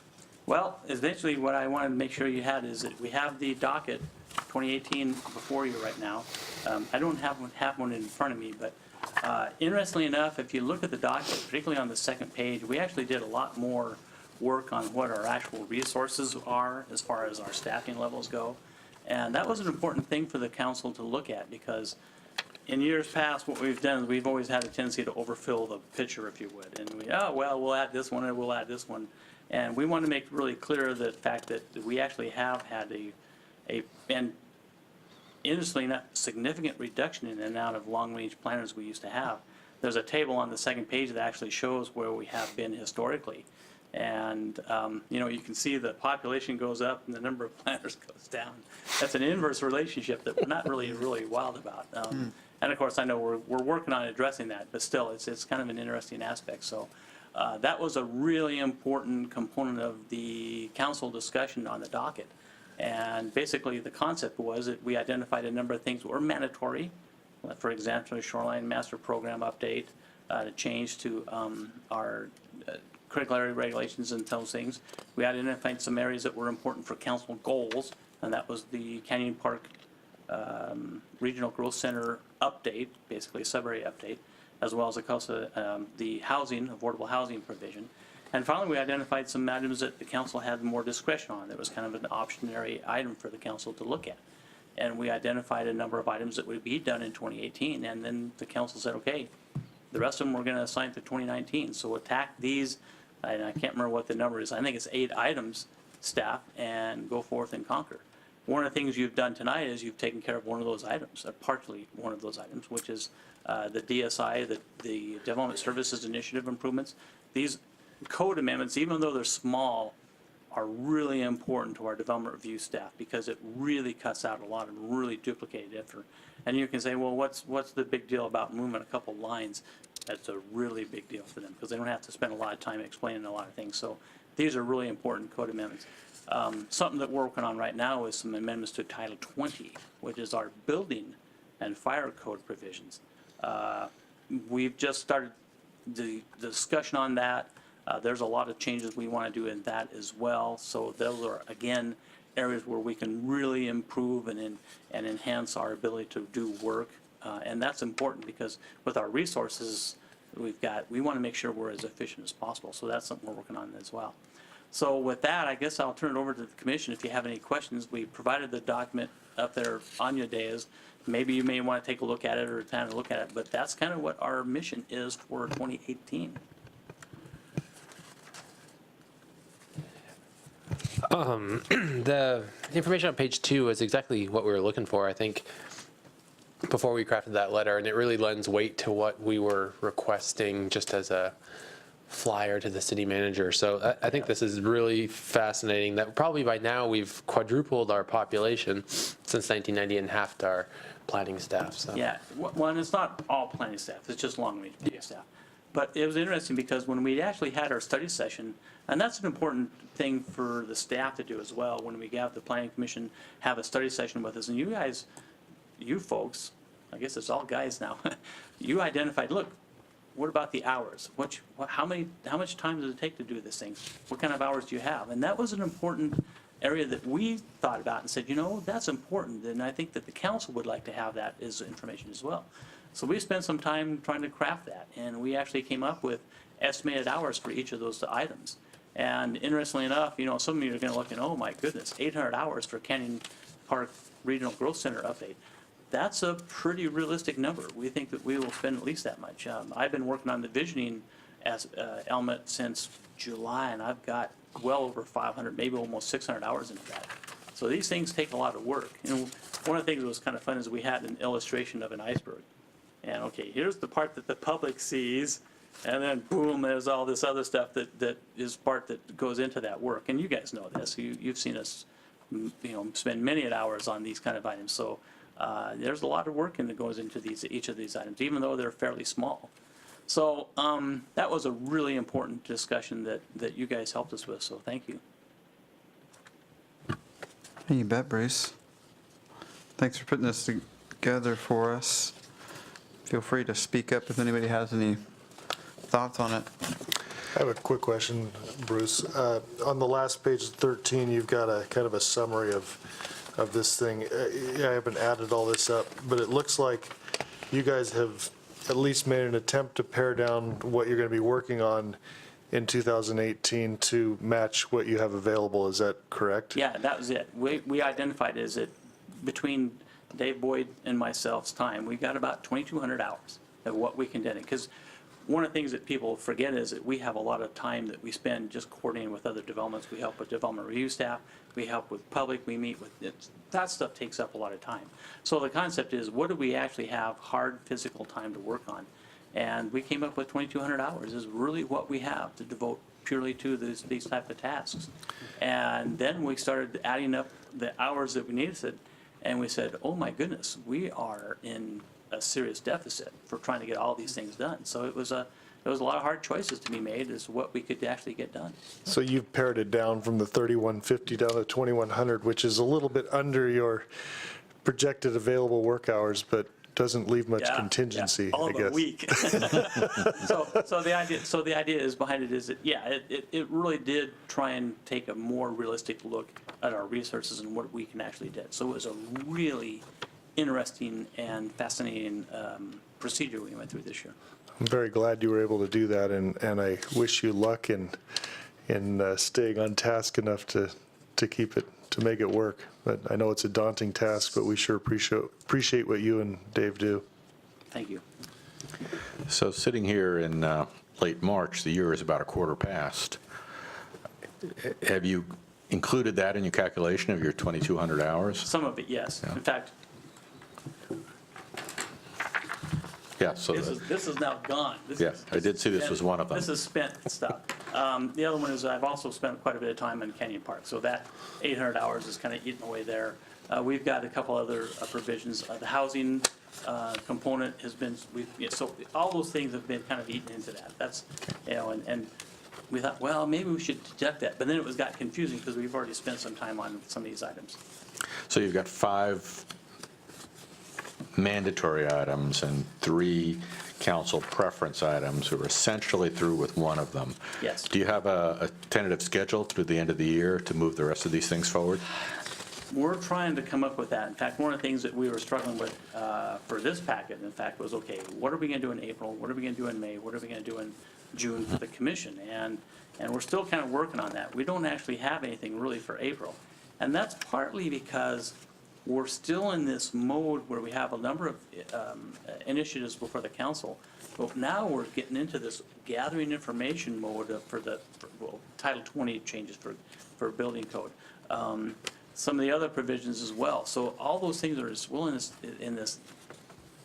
Well, eventually, what I wanted to make sure you had is that we have the docket 2018 before you right now. I don't have one in front of me, but interestingly enough, if you look at the docket, particularly on the second page, we actually did a lot more work on what our actual resources are as far as our staffing levels go. And that was an important thing for the council to look at, because in years past, what we've done is we've always had a tendency to overfill the picture, if you would. And we'll add this one and we'll add this one. And we want to make really clear the fact that we actually have had and interestingly enough, significant reduction in the amount of long-range planners we used to have. There's a table on the second page that actually shows where we have been historically. And, you can see the population goes up and the number of planners goes down. That's an inverse relationship that we're not really wild about. And of course, I know we're working on addressing that, but still, it's kind of an interesting aspect. So that was a really important component of the council discussion on the docket. And basically, the concept was that we identified a number of things that were mandatory. For example, a shoreline master program update, to change to our critical area regulations and those things. We identified some areas that were important for council goals, and that was the Canyon Park Regional Growth Center update, basically a sub-area update, as well as the housing, affordable housing provision. And finally, we identified some items that the council had more discretion on. That was kind of an optionary item for the council to look at. And we identified a number of items that would be done in 2018, and then the council said, okay, the rest of them we're going to assign to 2019. So attack these, and I can't remember what the number is. I think it's 8 items, staff, and go forth and conquer. One of the things you've done tonight is you've taken care of one of those items, or partially one of those items, which is the DSI, the Development Services Initiative improvements. These code amendments, even though they're small, are really important to our development review staff, because it really cuts out a lot of really duplicated effort. And you can say, well, what's the big deal about moving a couple lines? That's a really big deal for them, because they don't have to spend a lot of time explaining a lot of things. So these are really important code amendments. Something that we're working on right now is some amendments to Title 20, which is our building and fire code provisions. We've just started the discussion on that. There's a lot of changes we want to do in that as well. So those are, again, areas where we can really improve and enhance our ability to do work. And that's important, because with our resources we want to make sure we're as efficient as possible. So that's something we're working on as well. So with that, I guess I'll turn it over to the commission if you have any questions. We provided the document up there on your days. Maybe you may want to take a look at it or kind of look at it, but that's kind of what our mission is for 2018. The information on page 2 is exactly what we were looking for, I think, before we crafted that letter, and it really lends weight to what we were requesting just as a flyer to the city manager. So I think this is really fascinating that probably by now we've quadrupled our population since 1990 and halved our planning staff. So. Yeah, well, and it's not all planning staff, it's just long-range planning staff. But it was interesting, because when we actually had our study session, and that's an important thing for the staff to do as well, when we have the planning commission have a study session with us, and you folks, I guess it's all guys now, you identified, look, what about the hours? How much time does it take to do this thing? What kind of hours do you have? And that was an important area that we thought about and said, that's important, and I think that the council would like to have that as information as well. So we spent some time trying to craft that, and we actually came up with estimated hours for each of those items. And interestingly enough, some of you are going to look and, oh my goodness, 800 hours for Canyon Park Regional Growth Center update. That's a pretty realistic number. We think that we will spend at least that much. I've been working on the visioning element since July, and I've got well over 500, maybe almost 600 hours into that. So these things take a lot of work. One of the things that was kind of fun is we had an illustration of an iceberg. And okay, here's the part that the public sees, and then boom, there's all this other stuff that is part that goes into that work. And you guys know this. You've seen us, spend many hours on these kind of items. So there's a lot of work that goes into each of these items, even though they're fairly small. So that was a really important discussion that you guys helped us with. So thank you. You bet, Bruce. Thanks for putting this together for us. Feel free to speak up if anybody has any thoughts on it. I have a quick question, Bruce. On the last page 13, you've got a kind of a summary of this thing. I haven't added all this up, but it looks like you guys have at least made an attempt to pare down what you're going to be working on in 2018 to match what you have available. Is that correct? Yeah, that was it. We identified as it, between Dave Boyd and myself's time, we got about 2,200 hours of what we can dedicate. Because one of the things that people forget is that we have a lot of time that we spend just coordinating with other developments. We help with development review staff, we help with public, we meet with, that stuff takes up a lot of time. So the concept is, what do we actually have hard physical time to work on? And we came up with 2,200 hours is really what we have to devote purely to these type of tasks. And then we started adding up the hours that we needed, and we said, oh my goodness, we are in a serious deficit for trying to get all these things done. So it was a lot of hard choices to be made as to what we could actually get done. So you've pared it down from the 3,150 down to 2,100, which is a little bit under your projected available work hours, but doesn't leave much Yeah, contingency, yeah, all I of guess. a week. So the idea is behind it is that, yeah, it really did try and take a more realistic look at our resources and what we can actually do. So it was a really interesting and fascinating procedure we went through this year. I'm very glad you were able to do that, and I wish you luck in staying on task enough to keep it, to make it work. But I know it's a daunting task, but we sure appreciate what you and Dave do. Thank you. So sitting here in late March, the year is about a quarter past. Have you included that in your calculation of your 2,200 hours? Some of it, yes. Yeah. In fact, Yeah, so this is now gone. Yeah, I did see this was one of them. This is spent stuff. The other one is I've also spent quite a bit of time in Canyon Park, so that 800 hours is kind of eating away there. We've got a couple other provisions. The housing component has been, so all those things have been kind of eaten into that. That's, and we thought, well, maybe we should deduct that, but then it got confusing because we've already spent some time on some of these items. So you've got 5 mandatory items and 3 council preference items. We're essentially through with one of them. Yes. Do you have a tentative schedule through the end of the year to move the rest of these things forward? We're trying to come up with that. In fact, one of the things that we were struggling with for this packet, in fact, was, okay, what are we going to do in April? What are we going to do in May? What are we going to do in June for the commission? And we're still kind of working on that. We don't actually have anything really for April. And that's partly because we're still in this mode where we have a number of initiatives before the council, but now we're getting into this gathering information mode for Title 20 changes for building code. Some of the other provisions as well. So all those things are still in this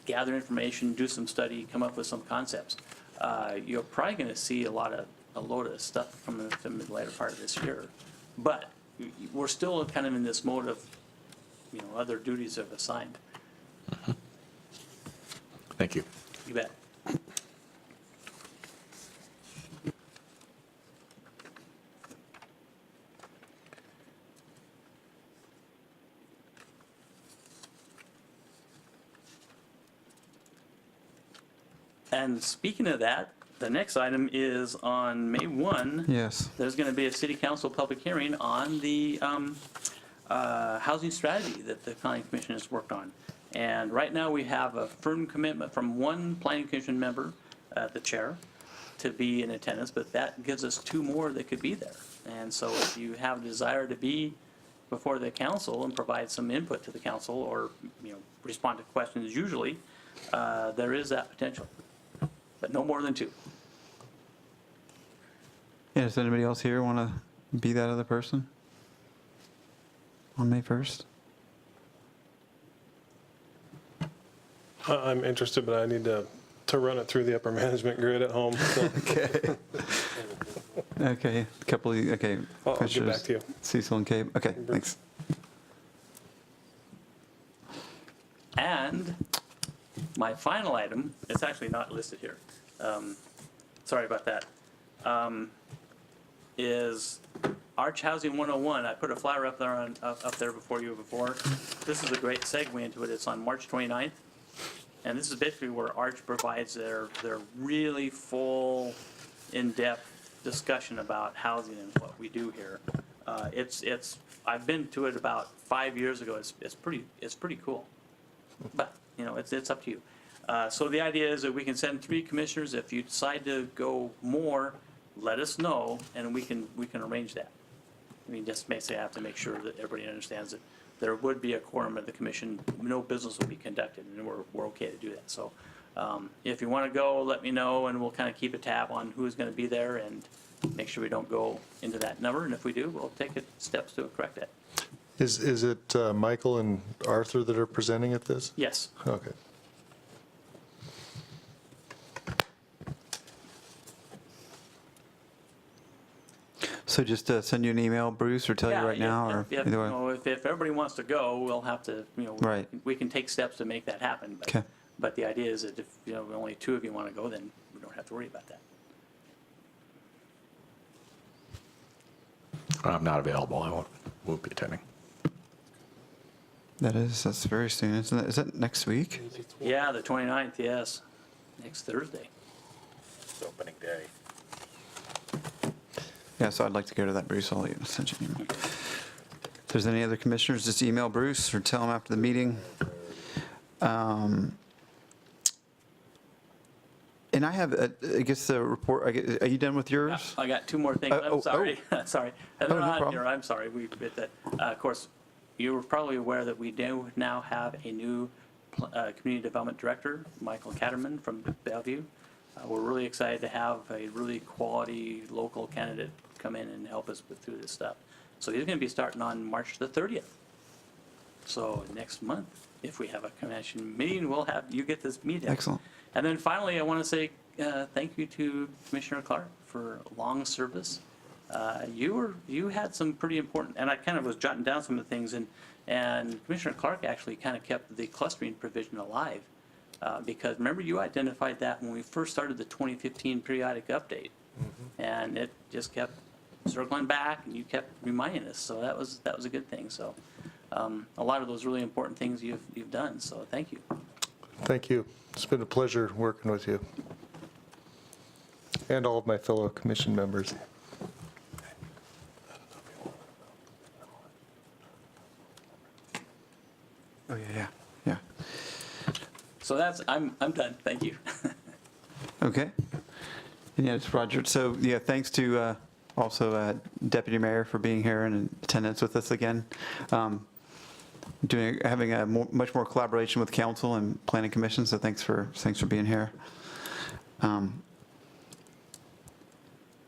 gather information, do some study, come up with some concepts. You're probably going to see a load of stuff from the later part of this year, but we're still kind of in this mode of, other duties are assigned. Thank you. You bet. And speaking of that, the next item is on May 1. Yes. There's going to be a city council public hearing on the housing strategy that the planning commission has worked on. And right now we have a firm commitment from one planning commission member, the chair, to be in attendance, but that gives us 2 more that could be there. And so if you have a desire to be before the council and provide some input to the council, or respond to questions usually, there is that potential, but no more than 2. Yeah, does anybody else here want to be that other person on May 1st? I'm interested, but I need to run it through the upper management grid at home. So Okay. Okay, a couple of, okay. I'll get back Commissioners to you. Cecil and Cabe, okay, thanks. And my final item, it's actually not listed here, sorry about that, is Arch Housing 101. I put a flyer up there up there before. This is a great segue into it. It's on March 29th. And this is basically where Arch provides their really full, in-depth discussion about housing and what we do here. I've been to it about 5 years ago. It's pretty cool. But, you know, it's up to you. So the idea is that we can send 3 commissioners. If you decide to go more, let us know, and we can arrange that. I mean, just basically have to make sure that everybody understands that there would be a quorum of the commission, no business will be conducted, and we're okay to do that. So if you want to go, let me know, and we'll kind of keep a tab on who's going to be there and make sure we don't go into that number. And if we do, we'll take steps to correct that. Is it Michael and Arthur that are presenting at this? Yes. Okay. So just send you an email, Bruce, or tell you right now, or if, either way? you know, if everybody wants to go, we'll have to, you know, Right. we can take steps to make that happen. But, Okay. but the idea is that if, you know, only 2 of you want to go, then we don't have to worry about that. I'm not available. I won't be attending. That's very soon, isn't it? Is that next week? Yeah, the 29th, yes, next Thursday. It's opening day. Yeah, so I'd like to go to that, Bruce. I'll send you an email. If there's any other commissioners, just email Bruce or tell him after the meeting. And I have, I guess, the report. Are you done with yours? I got 2 more things. I'm sorry. Sorry. They're no not problem. here. I'm sorry. We bit that. Of course, you were probably aware that we do now have a new community development director, Michael Catterman from Bellevue. We're really excited to have a really quality local candidate come in and help us through this stuff. So he's going to be starting on March the 30th. So next month, if we have a commission meeting, we'll have you get this meeting. Excellent. And then finally, I want to say thank you to Commissioner Clark for long service. You had some pretty important, and I kind of was jotting down some of the things, and Commissioner Clark actually kind of kept the clustering provision alive. Because remember, you identified that when we first started the 2015 periodic update, and it just kept circling back, and you kept reminding us. So that was a good thing. So a lot of those really important things you've done. So thank you. Thank you. It's been a pleasure working with you. And all of my fellow commission members. Oh, yeah. So I'm done. Thank you. Okay. And yeah, it's Roger. So, yeah, thanks to also Deputy Mayor for being here and in attendance with us again. Having a much more collaboration with council and planning commission, so thanks for being here.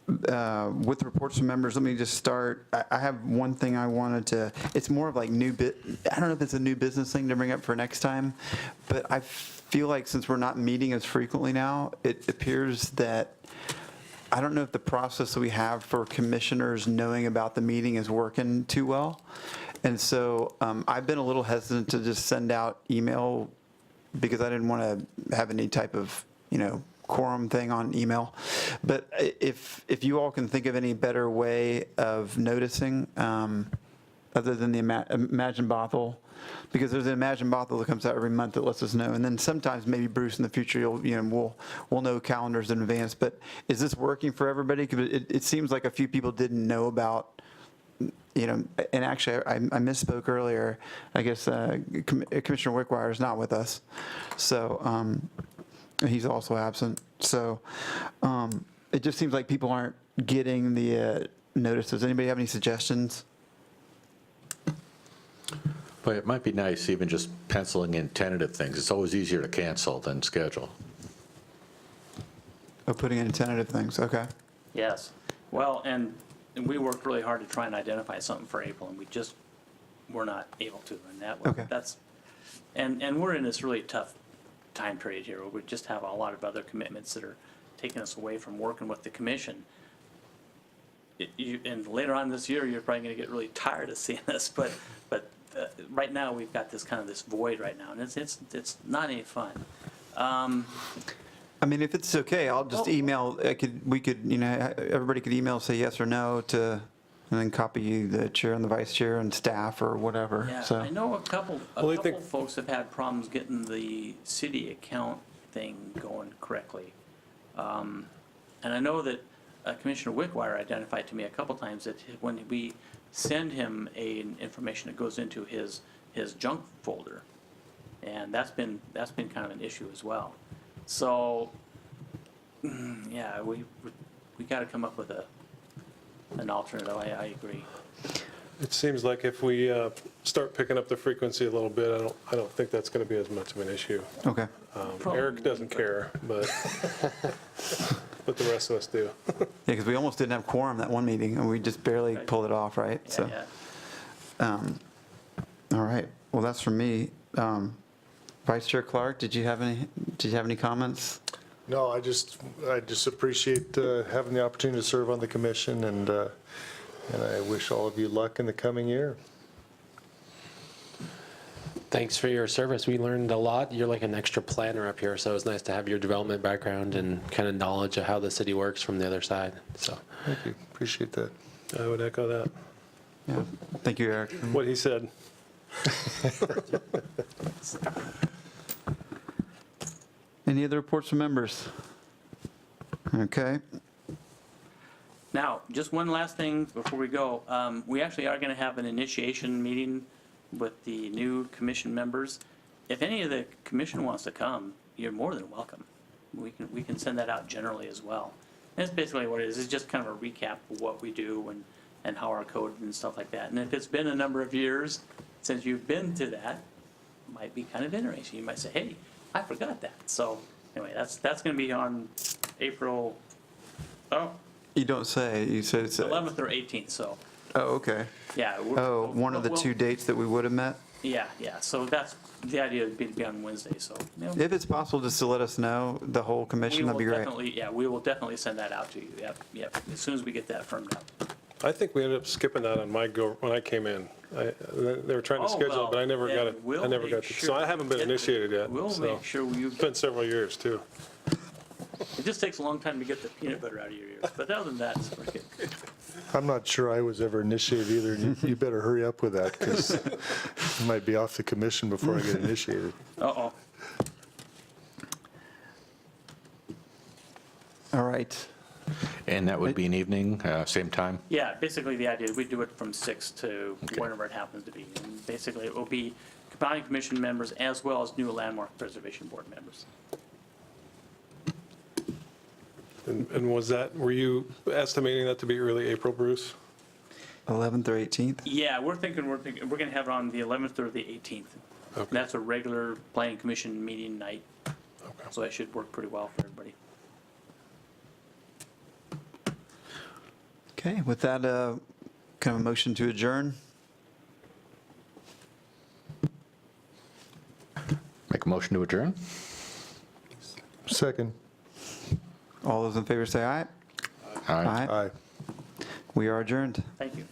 With reports from members, let me just start. I have one thing I wanted to, it's more of like I don't know if it's a new business thing to bring up for next time, but I feel like since we're not meeting as frequently now, it appears that, I don't know if the process that we have for commissioners knowing about the meeting is working too well. And so I've been a little hesitant to just send out email because I didn't want to have any type of, quorum thing on email. But if you all can think of any better way of noticing, other than the Imagine Bothell, because there's an Imagine Bothell that comes out every month that lets us know, and then sometimes maybe Bruce in the future, we'll know calendars in advance. But is this working for everybody? Because it seems like a few people didn't know about. And actually, I misspoke earlier. I guess Commissioner Wickwire is not with us, so he's also absent. So it just seems like people aren't getting the notice. Does anybody have any suggestions? But it might be nice even just penciling in tentative things. It's always easier to cancel than schedule. Oh, putting in tentative things. Okay. Yes. Well, and we worked really hard to try and identify something for April, and we're not able to. And Okay. and we're in this really tough time period here where we just have a lot of other commitments that are taking us away from working with the commission. And later on this year, you're probably going to get really tired of seeing this, but right now we've got this void right now, and it's not any fun. I mean, if it's okay, I'll just email. We could, everybody could email, say yes or no to, and then copy the chair and the vice chair and staff or whatever. Yeah, So I know a couple folks have had problems getting the city account thing going correctly. And I know that Commissioner Wickwire identified to me a couple times that when we send him information, it goes into his junk folder. And that's been kind of an issue as well. So, yeah, we got to come up with an alternative. I agree. It seems like if we start picking up the frequency a little bit, I don't think that's going to be as much of an issue. Okay. Eric doesn't care, but the rest of us do. Yeah, because we almost didn't have quorum that one meeting, and we just barely Right. pulled it off, right? Yeah, So, yeah. all right. Well, that's from me. Vice Chair Clark, did you have any comments? No, I just appreciate having the opportunity to serve on the commission, and I wish all of you luck in the coming year. Thanks for your service. We learned a lot. You're like an extra planner up here, so it's nice to have your development background and kind of knowledge of how the city works from the other side. So, Thank you, appreciate that. I would echo that, Yeah. Thank you, Eric. what he said. Any other reports from members? Okay. Now, just one last thing before we go. We actually are going to have an initiation meeting with the new commission members. If any of the commission wants to come, you're more than welcome. We can send that out generally as well. And that's basically what it is. It's just kind of a recap of what we do and how our code and stuff like that. And if it's been a number of years since you've been to that, it might be kind of interesting. You might say, hey, I forgot that. So anyway, that's going to be on April, You don't say. You said it's. 11th or 18th, so, Oh, okay. yeah. Oh, one of the two dates that we would have met? Yeah, so that's, the idea would be to be on Wednesday, so. If it's possible, just to let us know, the whole commission, that'd be great. We will definitely send that out to you, yep, as soon as we get that firmed up. I think we ended up skipping that on when I came in. They were trying to Oh, schedule it, but I well, never got then it. we'll I never make got to. So sure I haven't been to get initiated yet. We'll so. make sure you, It's been several years, too. it just takes a long time to get the peanut butter out of your ears, but other than that, it's pretty good. I'm not sure I was ever initiated either, and you better hurry up with that, because I might be off the commission before I get initiated. Uh-oh. All right. And that would be an evening, same time? Yeah, basically the idea is we do it from 6 to Okay. whenever it happens to be. And basically, it will be county commission members as well as new landmark preservation board members. And were you estimating that to be early April, Bruce? 11th or 18th? Yeah, we're thinking we're going to have it on the 11th or the 18th. Okay. And that's a regular planning commission meeting night. So that should work pretty well for everybody. Okay, with that, kind of a motion to adjourn? Make a motion to adjourn? Second. All those in favor say aye. All right. Aye. Aye. We are adjourned. Thank you.